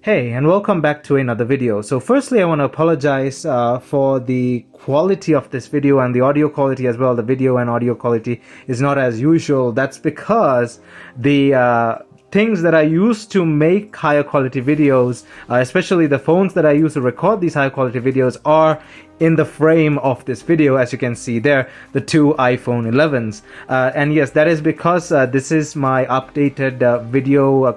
Hey, and welcome back to another video. So firstly, I want to apologize for the quality of this video and the audio quality as well. The video and audio quality is not as usual. That's because the things that I use to make higher quality videos, especially the phones that I use to record these higher quality videos, are in the frame of this video. As you can see there, the two iPhone 11s, and yes, that is because this is my updated video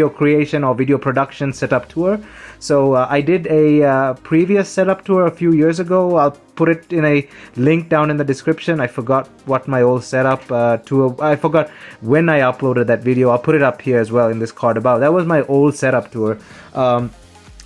creation or video production setup tour. So I did a previous setup tour a few years ago. I'll put it in a link down in the description. I forgot what my old setup tour, I forgot when I uploaded that video. I'll put it up here as well in this card above. That was my old setup tour.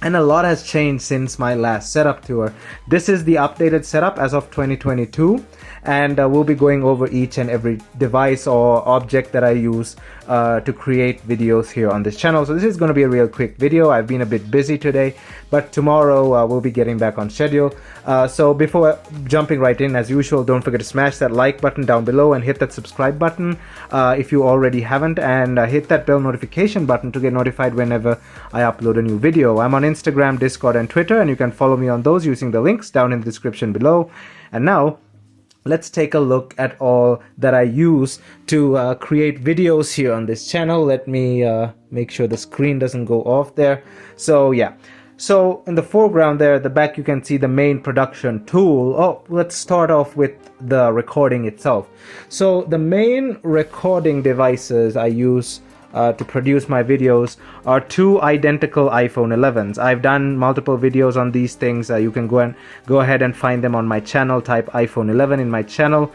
And a lot has changed since my last setup tour. This is the updated setup as of 2022, and we'll be going over each and every device or object that I use to create videos here on this channel. So this is going to be a real quick video. I've been a bit busy today, but tomorrow we'll be getting back on schedule. So before jumping right in, as usual, don't forget to smash that like button down below and hit that subscribe button if you already haven't, and hit that bell notification button to get notified whenever I upload a new video. I'm on Instagram, Discord, and Twitter, and you can follow me on those using the links down in the description below. And now let's take a look at all that I use to create videos here on this channel. Let me make sure the screen doesn't go off there. So yeah, so in the foreground there at the back, you can see the main production tool. Oh, let's start off with the recording itself. So the main recording devices I use to produce my videos are two identical iPhone 11s. I've done multiple videos on these things. You can go ahead and find them on my channel. Type iPhone 11 in my channel.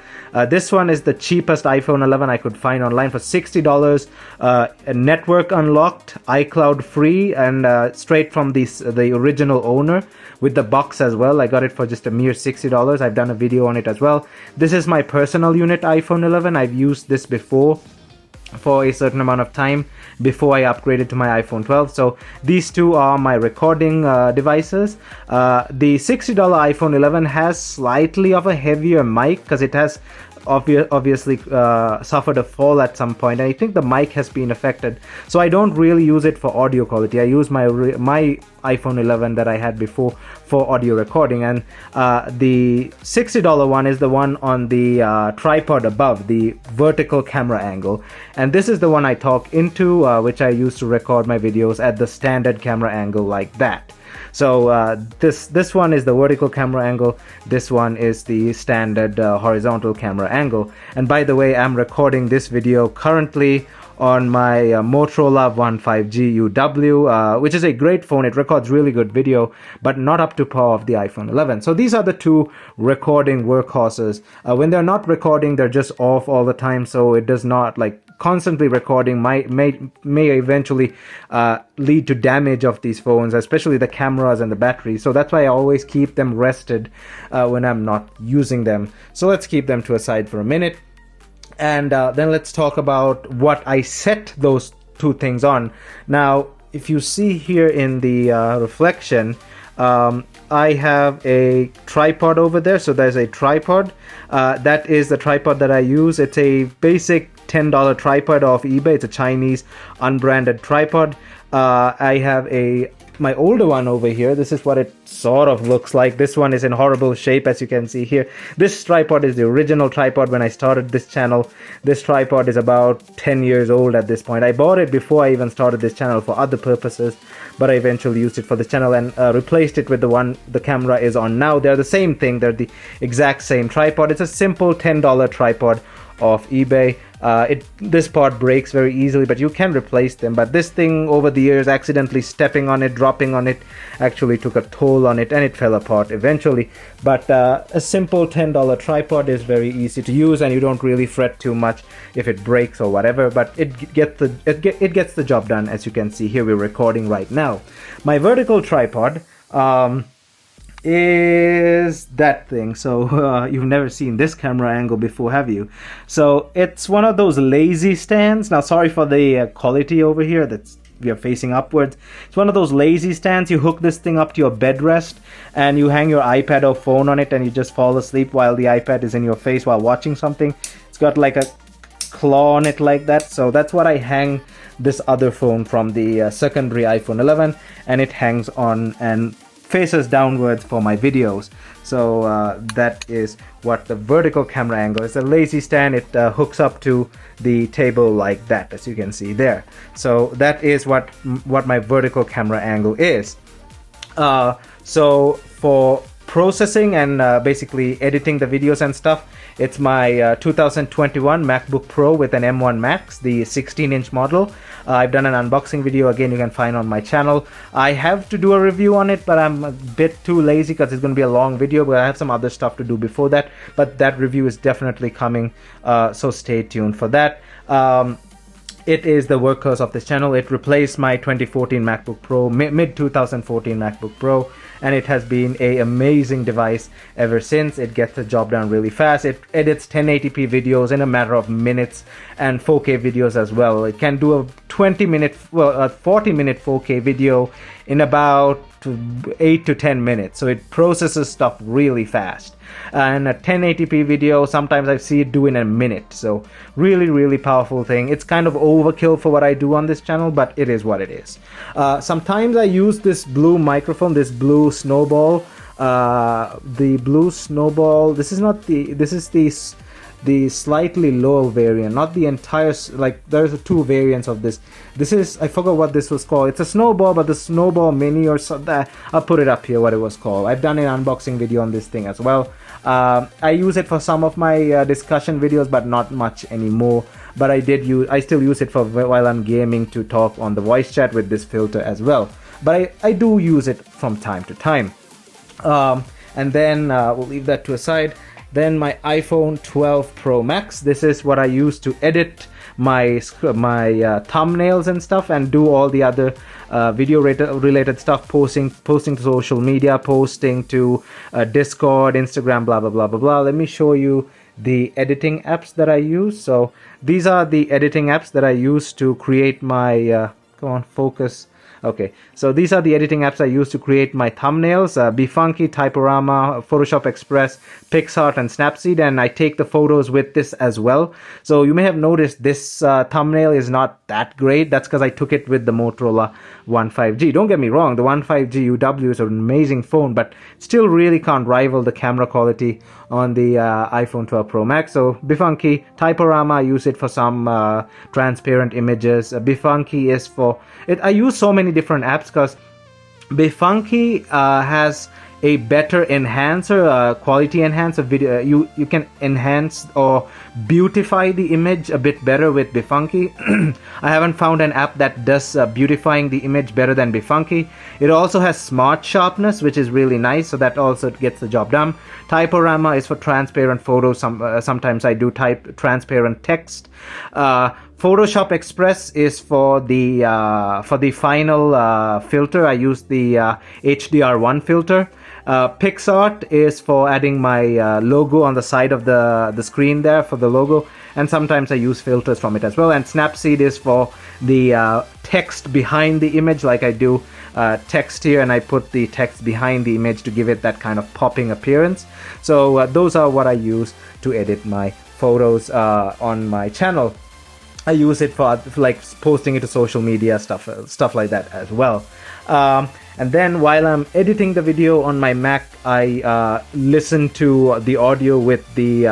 This one is the cheapest iPhone 11 I could find online for $60. Network unlocked, iCloud free, and straight from the original owner with the box as well. I got it for just a mere $60. I've done a video on it as well. This is my personal unit iPhone 11. I've used this before for a certain amount of time before I upgraded to my iPhone 12. So these two are my recording devices. The $60 iPhone 11 has slightly of a heavier mic because it has obviously suffered a fall at some point, and I think the mic has been affected, so I don't really use it for audio quality. I use my iPhone 11 that I had before for audio recording, and the $60 one is the one on the tripod above, the vertical camera angle, and this is the one I talk into, which I use to record my videos at the standard camera angle like that. So this one is the vertical camera angle, this one is the standard horizontal camera angle. And by the way, I'm recording this video currently on my Motorola One 5G UW, which is a great phone. It records really good video, but not up to par of the iPhone 11. So these are the two recording workhorses. When they're not recording, they're just off all the time, so it does not, like, constantly recording may eventually lead to damage of these phones, especially the cameras and the batteries. So that's why I always keep them rested when I'm not using them. So let's keep them to a side for a minute, and then let's talk about what I set those two things on. Now, if you see here in the reflection, I have a tripod over there. So there's a tripod. That is the tripod that I use. It's a basic $10 tripod off eBay. It's a Chinese unbranded tripod. I have my older one over here. This is what it sort of looks like. This one is in horrible shape, as you can see here. This tripod is the original tripod when I started this channel. This tripod is about 10 years old at this point. I bought it before I even started this channel for other purposes, but I eventually used it for this channel and replaced it with the one the camera is on now. They're the same thing. They're the exact same tripod. It's a simple $10 tripod off eBay. This part breaks very easily, but you can replace them. But this thing, over the years, accidentally stepping on it, dropping on it, actually took a toll on it, and it fell apart eventually. But a simple $10 tripod is very easy to use, and you don't really fret too much if it breaks or whatever. But it gets the job done. As you can see here, we're recording right now. My vertical tripod is that thing. So you've never seen this camera angle before, have you? So it's one of those lazy stands. Now, sorry for the quality over here. We are facing upwards. It's one of those lazy stands. You hook this thing up to your bed rest, and you hang your iPad or phone on it, and you just fall asleep while the iPad is in your face while watching something. It's got like a claw on it like that. So that's what I hang this other phone from the secondary iPhone 11, and it hangs on and faces downwards for my videos. So that is what the vertical camera angle is. A lazy stand. It hooks up to the table like that, as you can see there. So that is what my vertical camera angle is. So for processing and basically editing the videos and stuff, it's my 2021 MacBook Pro with an M1 Max, the 16-inch model. I've done an unboxing video, again you can find on my channel. I have to do a review on it, but I'm a bit too lazy because it's going to be a long video, but I have some other stuff to do before that. But that review is definitely coming, so stay tuned for that. It is the workhorse of this channel. It replaced my 2014 MacBook Pro, mid 2014 MacBook Pro, and it has been an amazing device ever since. It gets the job done really fast. It edits 1080p videos in a matter of minutes, and 4K videos as well. It can do a 40-minute 4K video in about 8 to 10 minutes. So it processes stuff really fast. And a 1080p video, sometimes I see it do in a minute. So really powerful thing. It's kind of overkill for what I do on this channel, but it is what it is. Sometimes I use this blue microphone, this blue snowball. The blue snowball, this is the slightly lower variant, not the entire, like there's two variants of this. This is, I forgot what this was called. It's a snowball, but the snowball mini or something. I'll put it up here what it was called. I've done an unboxing video on this thing as well. I use it for some of my discussion videos, but not much anymore. But I still use it for while I'm gaming, to talk on the voice chat with this filter as well. But I do use it from time to time. And then we'll leave that to a side. Then my iPhone 12 Pro Max. This is what I use to edit my thumbnails and stuff, and do all the other video related stuff, posting to social media, posting to Discord, Instagram, blah blah blah. Let me show you the editing apps that I use. So these are the editing apps that I use to create my come on, focus. Okay, so these are the editing apps I use to create my thumbnails. Befunky, Typorama, Photoshop Express, PixArt, and Snapseed, and I take the photos with this as well. So you may have noticed this thumbnail is not that great. That's because I took it with the Motorola One 5G. Don't get me wrong, the One 5G UW is an amazing phone, but still really can't rival the camera quality on the iPhone 12 Pro Max. So Befunky, Typorama, I use it for some transparent images. Befunky is for it. I use so many different apps because Befunky has a better enhancer, quality enhancer video. You can enhance or beautify the image a bit better with Befunky. I haven't found an app that does beautifying the image better than Befunky. It also has smart sharpness, which is really nice, so that also gets the job done. Typorama is for transparent photos. Sometimes I do type transparent text. Photoshop Express is for the final filter. I use the HDR1 filter. PixArt is for adding my logo on the side of the screen there for the logo, and sometimes I use filters from it as well. And Snapseed is for the text behind the image, like I do text here, and I put the text behind the image to give it that kind of popping appearance. So those are what I use to edit my photos on my channel. I use it for like posting it to social media, stuff like that as well. And then while I'm editing the video on my Mac, I listen to the audio with the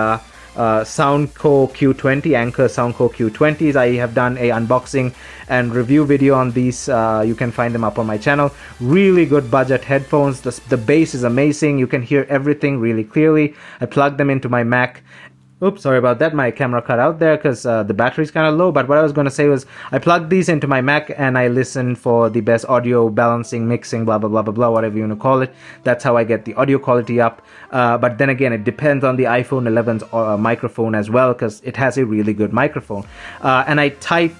Soundcore Q20, Anchor Soundcore Q20s. I have done a unboxing and review video on these. You can find them up on my channel. Really good budget headphones. The bass is amazing. You can hear everything really clearly. I plug them into my Mac. Oops, sorry about that. My camera cut out there because the battery's kind of low. But what I was going to say was I plug these into my Mac and I listen for the best audio balancing, mixing, blah, blah, blah, blah, blah, whatever you want to call it. That's how I get the audio quality up. But then again, it depends on the iPhone 11's microphone as well, because it has a really good microphone. And I type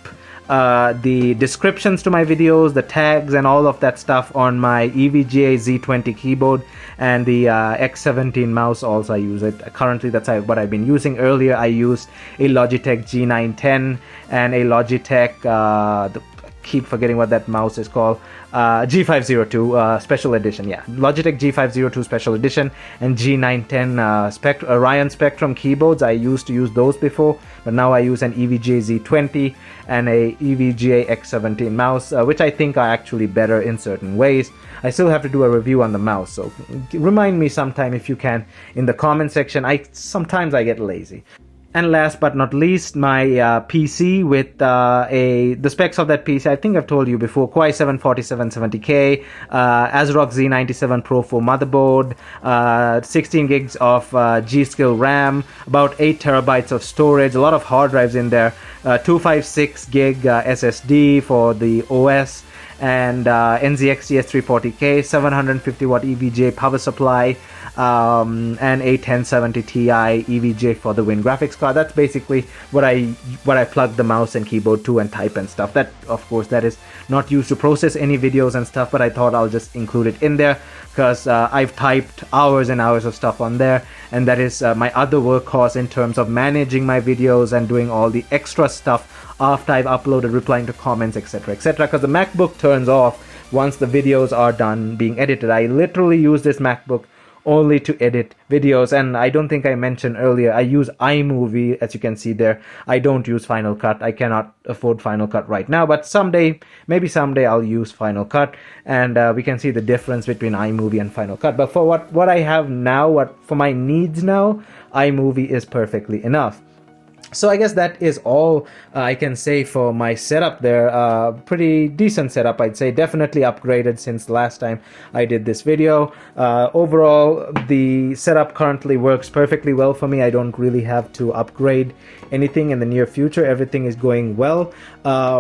the descriptions to my videos, the tags and all of that stuff on my EVGA Z20 keyboard, and the X17 mouse also I use it. Currently that's what I've been using. Earlier I used a Logitech G910 and a Logitech keep forgetting what that mouse is called. G502 Special Edition, yeah. Logitech G502 Special Edition and G910 Orion Spectrum keyboards. I used to use those before, but now I use an EVGA Z20 and a EVGA X17 mouse, which I think are actually better in certain ways. I still have to do a review on the mouse, so remind me sometime if you can in the comment section. Sometimes I get lazy. And last but not least, my PC with the specs of that PC. I think I've told you before: Core i7 4770K, ASRock Z97 Pro 4 motherboard, 16 gigs of G-Skill RAM, about 8 terabytes of storage, a lot of hard drives in there, 256 gig SSD for the OS, and NZXT 340K, 750 watt EVGA power supply, and a 1070 Ti EVGA for the Win graphics card. That's basically what I plug the mouse and keyboard to and type and stuff. That, of course, that is not used to process any videos and stuff, but I thought I'll just include it in there because I've typed hours and hours of stuff on there, and that is my other workhorse in terms of managing my videos and doing all the extra stuff after I've uploaded, replying to comments, etc, etc, because the MacBook turns off once the videos are done being edited. I literally use this MacBook only to edit videos, and I don't think I mentioned earlier, I use iMovie, as you can see there. I don't use Final Cut. I cannot afford Final Cut right now, but someday, maybe someday, I'll use Final Cut, and we can see the difference between iMovie and Final Cut. But for what I have now, for my needs now, iMovie is perfectly enough. So I guess that is all I can say for my setup there. Pretty decent setup, I'd say. Definitely upgraded since the last time I did this video. Overall, the setup currently works perfectly well for me. I don't really have to upgrade anything in the near future. Everything is going well.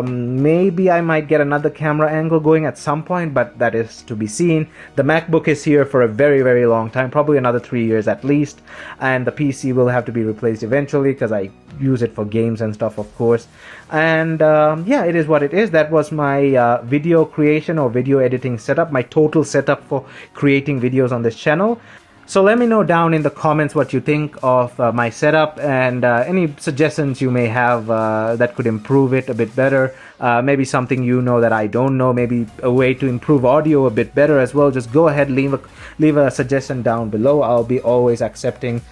Maybe I might get another camera angle going at some point, but that is to be seen. The MacBook is here for a very, very long time, probably another 3 years at least, and the PC will have to be replaced eventually because I use it for games and stuff, of course. And yeah, it is what it is. That was my video creation or video editing setup, my total setup for creating videos on this channel. So let me know down in the comments what you think of my setup and any suggestions you may have that could improve it a bit better. Maybe something you know that I don't know, maybe a way to improve audio a bit better as well. Just go ahead, leave a suggestion down below. I'll be always accepting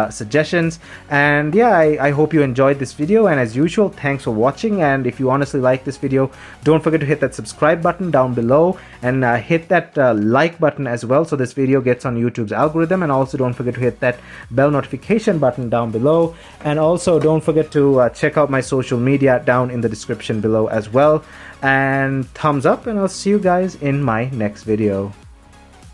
suggestions. And yeah, I hope you enjoyed this video, and as usual, thanks for watching. And if you honestly like this video, don't forget to hit that subscribe button down below and hit that like button as well, so this video gets on YouTube's algorithm. And also don't forget to hit that bell notification button down below, and also don't forget to check out my social media down in the description below as well. And thumbs up, and I'll see you guys in my next video.